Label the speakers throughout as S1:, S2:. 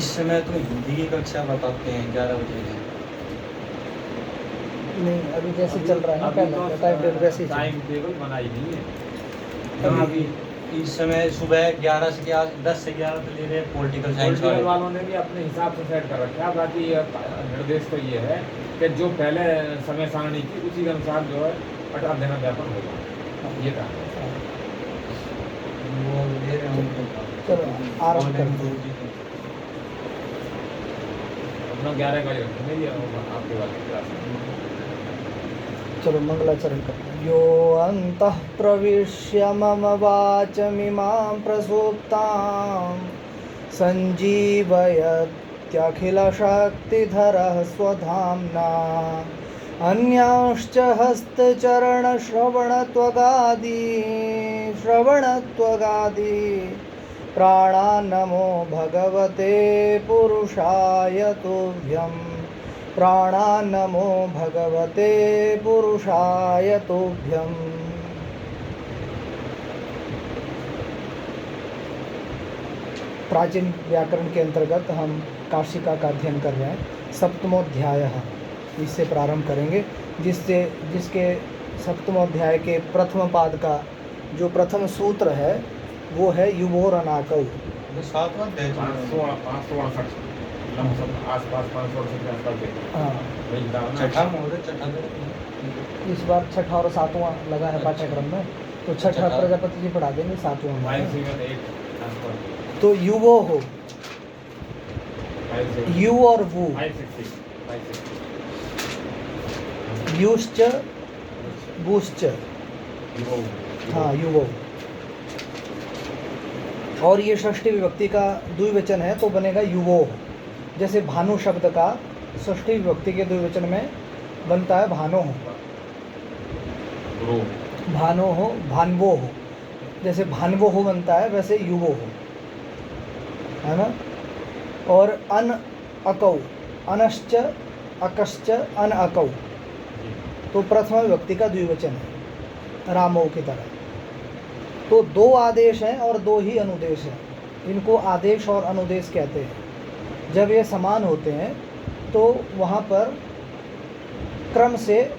S1: इस समय तो हिंदी की कक्षा बताते हैं 11 बजे से।
S2: नहीं अभी जैसे
S3: अभी-
S2: चल रहा है ना
S3: अभी
S2: पहले
S3: तो
S2: का टाइम टेबल वैसे ही चल
S3: टाइम टेबल बनाई नहीं है।
S1: हाँ,
S3: अभी
S1: इस समय सुबह 11 से 10 से 11 तो ले रहे हैं पॉलिटिकल साइंस
S3: पॉलिटिकल
S1: वाले।
S3: वालों ने भी अपने हिसाब से सेट कर रखा है। बाकी निर्देश तो ये है कि जो पहले समय सारणी थी उसी के अनुसार जो है अध्ययन अध्यापन होगा, ये कहा है।
S1: वो ले रहे हैं उनको।
S2: चलो आरंभ करते हैं।
S3: अपना 11 का ही रखेंगे ये होगा आपके वाली क्लास में।
S2: चलो मंगलाचरण करते हैं। यो अन्तः प्रविश्य मम वाचमिमां प्रसूप्तां सञ्जीवयत्यखिलशक्तिधरः स्वधाम्ना अन्यांश्च श्रवणत्वगादि प्राणान्नमो भगवते पुरुषाय तुभ्यम् प्राणान्नमो भगवते पुरुषाय तुभ्यम्। प्राचीन व्याकरण के अंतर्गत हम काशिका का अध्ययन कर रहे हैं। सप्तमोध्याय इससे प्रारंभ करेंगे, जिसके सप्तमोध्याय के प्रथम पाद का जो प्रथम सूत्र है वो है युवोर अनाकौ।
S1: ये 7वां अध्याय चल रहा है।
S3: 568 लमसम आसपास 568 के आसपास देखो।
S2: हाँ
S3: वही बताओ ना।
S1: छठा मुहूर्त छठा दिन।
S2: इस बार छठा और सातवां लगा है पाठ्यक्रम में, तो छठा प्रजापति जी पढ़ा देंगे, सातवां में।
S3: 578 आसपास।
S2: तो युवो हो,
S3: 560
S2: यू और वू,
S3: 560
S2: युश्च बुश्च, हाँ युवो। और ये षष्ठी विभक्ति का द्विवचन है तो बनेगा युवो। जैसे भानु शब्द का षष्ठी विभक्ति के द्विवचन में बनता है भानो हो, भानो हो, भानवो हो। जैसे भानवो हो बनता है वैसे युवो हो, है ना। और अन अकौ, अनश्च अकश्च अन अकौ, तो प्रथम विभक्ति का द्विवचन है रामो की तरह। तो दो आदेश हैं और दो ही अनुदेश हैं, इनको आदेश और अनुदेश कहते हैं। जब ये समान होते हैं तो वहाँ पर क्रम से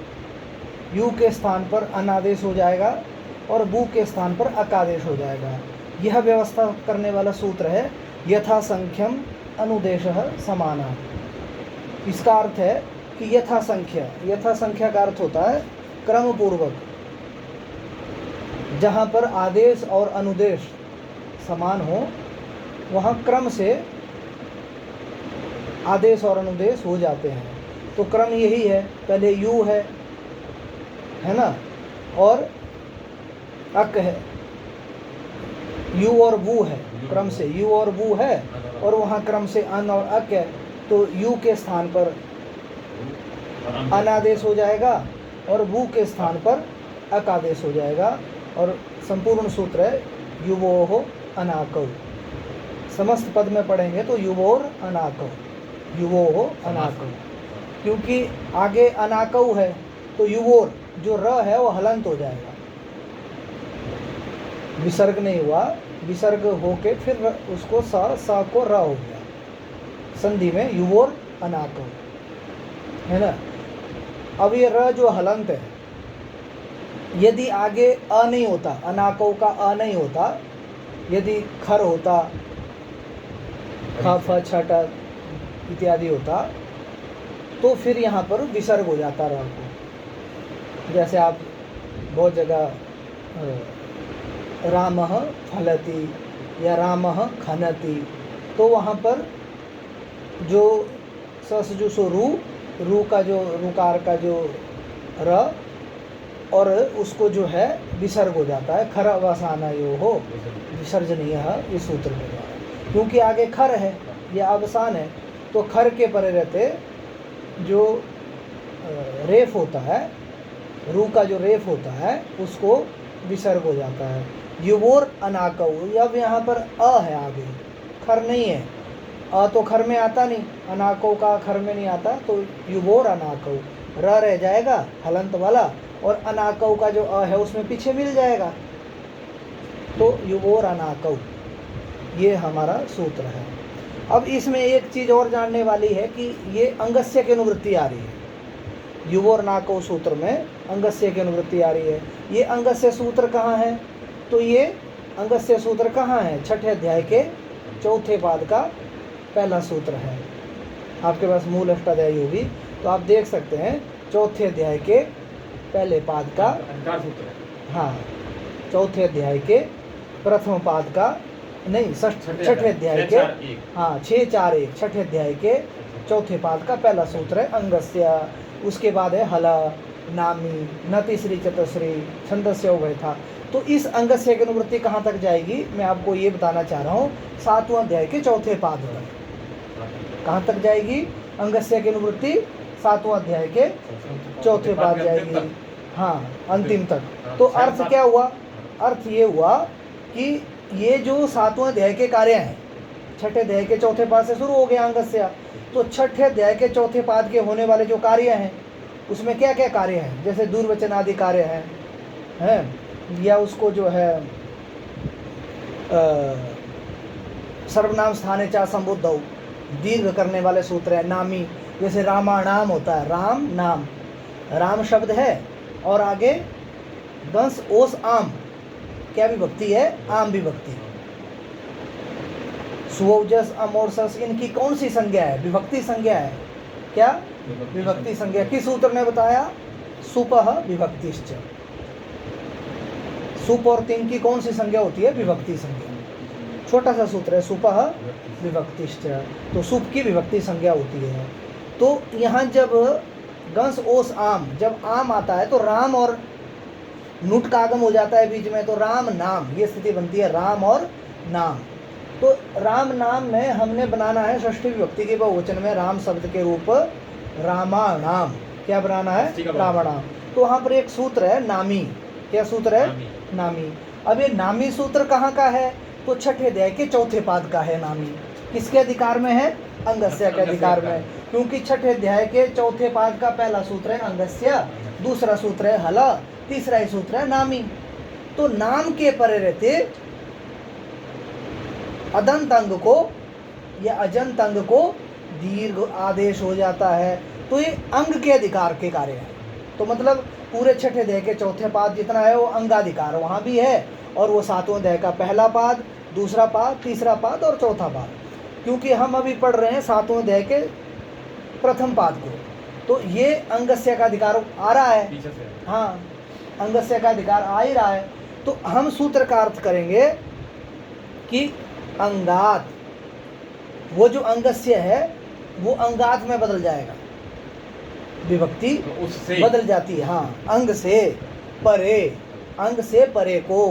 S2: यू के स्थान पर अनादेश हो जाएगा और बू के स्थान पर अकादेश हो जाएगा। यह व्यवस्था करने वाला सूत्र है यथा संख्यम अनुदेशः समाना। इसका अर्थ है कि यथा संख्या का अर्थ होता है क्रम पूर्वक। जहाँ पर आदेश और अनुदेश समान हो वहाँ क्रम से आदेश और अनुदेश हो जाते हैं। तो क्रम यही है, पहले यू है ना, और अक है, यू और वू है, क्रम से यू और वू है, और वहाँ क्रम से अन और अक है। तो यू के स्थान पर अनादेश हो जाएगा और वू के स्थान पर अकादेश हो जाएगा। और संपूर्ण सूत्र है युवोः अनाकौ। समस्त पद में पढ़ेंगे तो युवोर अनाकौ, युवोः अनाकौ। क्योंकि आगे अनाकौ है तो युवोर जो र है वो हलंत हो जाएगा, विसर्ग नहीं हुआ, विसर्ग होके फिर उसको स को र हो गया, संधि में युवोर अनाकौ, है ना। अब ये र जो हलंत है, यदि आगे अ नहीं होता, अनाकौ का अ नहीं होता, यदि खर होता, ख फ छ ट इत्यादि होता, तो फिर यहाँ पर विसर्ग हो जाता र को। जैसे आप बहुत जगह रामः फलति या रामः खनति, तो वहाँ पर जो ससजु सो रू का जो रुकार का जो र और उसको जो है विसर्ग हो जाता है। खर अवसाना यो हो विसर्जनीय इस सूत्र के द्वारा, क्योंकि आगे खर है, यह अवसान है, तो खर के परे रहते जो रेफ होता है, रू का जो रेफ होता है उसको विसर्ग हो जाता है। युवोर अनाकौ, अब यहाँ पर अ है, आगे खर नहीं है, अ तो खर में आता नहीं, अनाकौ का खर में नहीं आता, तो युवोर अनाकौ, र रह जाएगा हलंत वाला, और अनाकौ का जो अ है उसमें पीछे मिल जाएगा, तो युवोर अनाकौ, ये हमारा सूत्र है। अब इसमें एक चीज़ और जानने वाली है कि ये अंगस्य की अनुवृत्ति आ रही है, युवोर नाको सूत्र में अंगस्य की अनुवृत्ति आ रही है। ये अंगस्य सूत्र कहाँ है? तो ये अंगस्य सूत्र कहाँ है? छठे अध्याय के चौथे पाद का पहला सूत्र है। आपके पास मूल अष्टाध्यायी होगी तो आप देख सकते हैं, चौथे अध्याय के पहले पाद का,
S3: अंकार सूत्र है।
S2: हाँ, चौथे अध्याय के प्रथम पाद का, नहीं छठे अध्याय के, हाँ 6-4-1 छठे अध्याय के चौथे पाद का पहला सूत्र है अंगस्य। उसके बाद है हल, नामी, न तीसरी चतुश्री, छंदस्य उभय था। तो इस अंगस्य की अनुवृत्ति कहाँ तक जाएगी मैं आपको ये बताना चाह रहा हूँ, 7वां अध्याय के चौथे पाद तक। कहाँ तक जाएगी अंगस्य की अनुवृत्ति? 7वां अध्याय के चौथे पाद जाएगी, हाँ अंतिम तक। तो अर्थ क्या हुआ? अर्थ ये हुआ कि ये जो 7वां अध्याय के कार्य हैं, छठे अध्याय के चौथे पाद से शुरू हो गया अंगस्य, तो छठे अध्याय के चौथे पाद के होने वाले जो कार्य हैं उसमें क्या क्या कार्य हैं? जैसे दुर्वचन आदि कार्य हैं, या उसको जो है सर्वनाम स्थाने चा संबुद्ध दीर्घ करने वाले सूत्र है। नामी, जैसे रामाणाम होता है, राम नाम, राम शब्द है और आगे दंस ओस आम, क्या विभक्ति है? आम विभक्ति। सुवजस अमोरसस, इनकी कौन सी संज्ञा है? विभक्ति संज्ञा है। क्या? विभक्ति संज्ञा। किस सूत्र ने बताया? सुपह विभक्तिश्च। सुप और तिंग की कौन सी संज्ञा होती है? विभक्ति संज्ञा। छोटा सा सूत्र है, सुपह विभक्तिश्च, तो सुप की विभक्ति संज्ञा होती है। तो यहाँ जब गंस ओस आम, जब आम आता है तो राम और नुट का आगम हो जाता है बीच में, तो राम नाम, ये स्थिति बनती है राम और नाम। तो राम नाम में हमने बनाना है षष्ठी विभक्ति के बहुवचन में राम शब्द के रूप रामाणाम। क्या बनाना है? रामाणाम। तो वहाँ पर एक सूत्र है नामी। क्या सूत्र है? नामी। अब ये नामी सूत्र कहाँ का है? तो छठे अध्याय के चौथे पाद का है नामी। किसके अधिकार में है? अंगस्य के अधिकार में, क्योंकि छठे अध्याय के चौथे पाद का पहला सूत्र है अंगस्य, दूसरा सूत्र है हल, तीसरा ही सूत्र है नामी। तो नाम के परे रहते अदंत अंग को या अजंत अंग को दीर्घ आदेश हो जाता है। तो ये अंग के अधिकार के कार्य है। तो मतलब पूरे छठे अध्याय के चौथे पाद जितना है वो अंगाधिकार वहाँ भी है, और वो 7वां अध्याय का पहला पाद, दूसरा पाद, तीसरा पाद और चौथा पाद। क्योंकि हम अभी पढ़ रहे हैं 7वां अध्याय के प्रथम पाद को, तो ये अंगस्य का अधिकार आ रहा है। हाँ, अंगस्य का अधिकार आ ही रहा है। तो हम सूत्र का अर्थ करेंगे कि अंगात, वो जो अंगस्य है वो अंगात में बदल जाएगा, विभक्ति
S3: उससे
S2: बदल जाती है। हाँ, अंग से परे, अंग से परे को,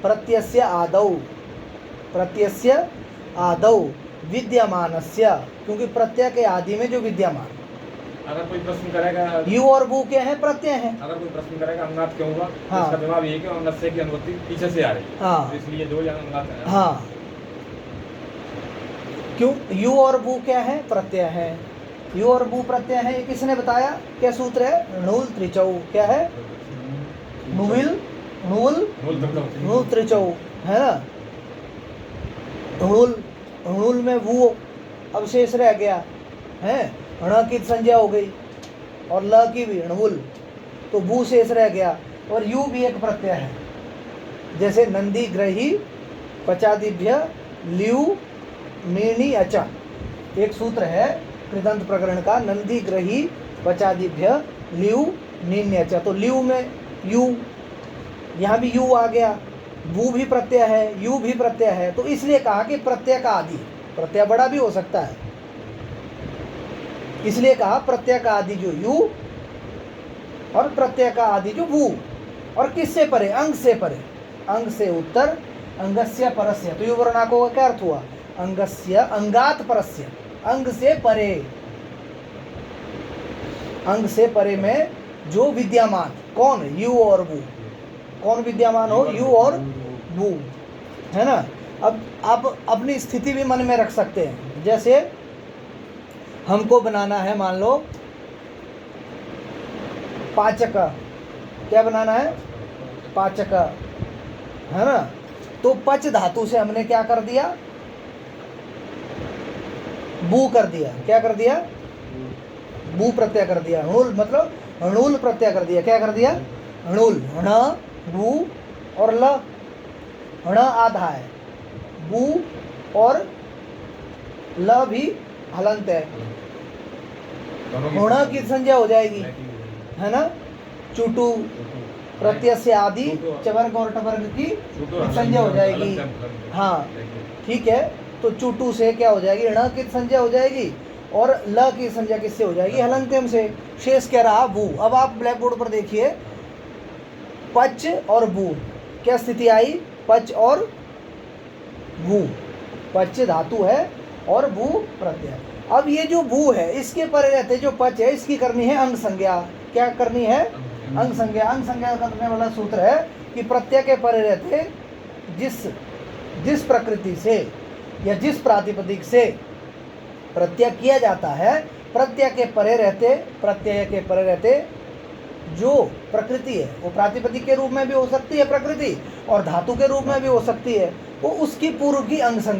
S2: प्रत्यस्य आदौ, प्रत्यस्य आदौ विद्यमानस्य, क्योंकि प्रत्यय के आदि में जो विद्यमान।
S3: अगर कोई प्रश्न करेगा
S2: यू और वो क्या है? प्रत्यय है।
S3: अगर कोई प्रश्न करेगा अंगात क्यों हुआ,
S2: हाँ।
S3: इसका जवाब ये है कि अंगस्य की अनुवृत्ति पीछे से आ रही है।
S2: हाँ।
S3: तो इसलिए दो अंगात है।
S2: हाँ, क्यों? यू और वो क्या है? प्रत्यय है। यू और वो प्रत्यय है। ये किसने बताया? क्या सूत्र है? णुल त्रिचौ। क्या है? णुल णुल त्रिचौ है ना। णुल में वो अवशेष रह गया है, ण की संज्ञा हो गई और ल की भी, णुल, तो भू शेष रह गया। और यू भी एक प्रत्यय है, जैसे नंदी ग्रही पचादिभ्य ल्यू मेणी अचा, एक सूत्र है कृदंत प्रकरण का, नंदी ग्रही पचादिभ्य ल्यू नीन्य अचा। तो ल्यू में यू, यहाँ भी यू आ गया, वो भी प्रत्यय है, यू भी प्रत्यय है। तो इसलिए कहा कि प्रत्यय का आदि, प्रत्यय बड़ा भी हो सकता है, इसलिए कहा प्रत्यय का आदि जो यू और प्रत्यय का आदि जो वो, और किससे परे? अंग से परे, अंग से उत्तर, अंगस्य परस्य। तो युवर्णाको का क्या अर्थ हुआ? अंगस्य अंगात परस्य, अंग से परे, अंग से परे में जो विद्यमान, कौन? यू और वो। कौन विद्यमान हो? यू और वो, है ना। अब आप अपनी स्थिति भी मन में रख सकते हैं। जैसे हमको बनाना है, मान लो पाचक, क्या बनाना है? पाचक, है ना। तो पच धातु से हमने क्या कर दिया? बू कर दिया, क्या कर दिया, बू प्रत्यय कर दिया। हणुल मतलब हणुल प्रत्यय कर दिया, क्या कर दिया, हणुल, हण बू और ल, हण आधा है, बू और ल भी हलंत है, होना की संज्ञा हो जाएगी, है ना। चुटू प्रत्यय से आदि चवर्ग और टवर्ग की संज्ञा हो जाएगी। हाँ ठीक है, तो चुटू से क्या हो जाएगी, ण की संज्ञा हो जाएगी और ल की संज्ञा किससे हो जाएगी, हलंत्यम से। शेष क्या रहा, बू। अब आप ब्लैक बोर्ड पर देखिए, पच और बू, क्या स्थिति आई, पच और बू, पच धातु है और बू प्रत्यय। अब ये जो बू है इसके परे रहते जो पच है इसकी करनी है अंग संज्ञा। क्या करनी है, अंग संज्ञा। अंग संज्ञा करने वाला सूत्र है कि प्रत्यय के परे रहते जिस प्रकृति से या जिस प्रातिपदिक से प्रत्यय किया जाता है, प्रत्यय के परे रहते जो प्रकृति है वो प्रातिपदिक के रूप में भी हो सकती है प्रकृति और धातु के रूप में भी हो सकती है, वो उसकी पूर्व की अंग संज्ञा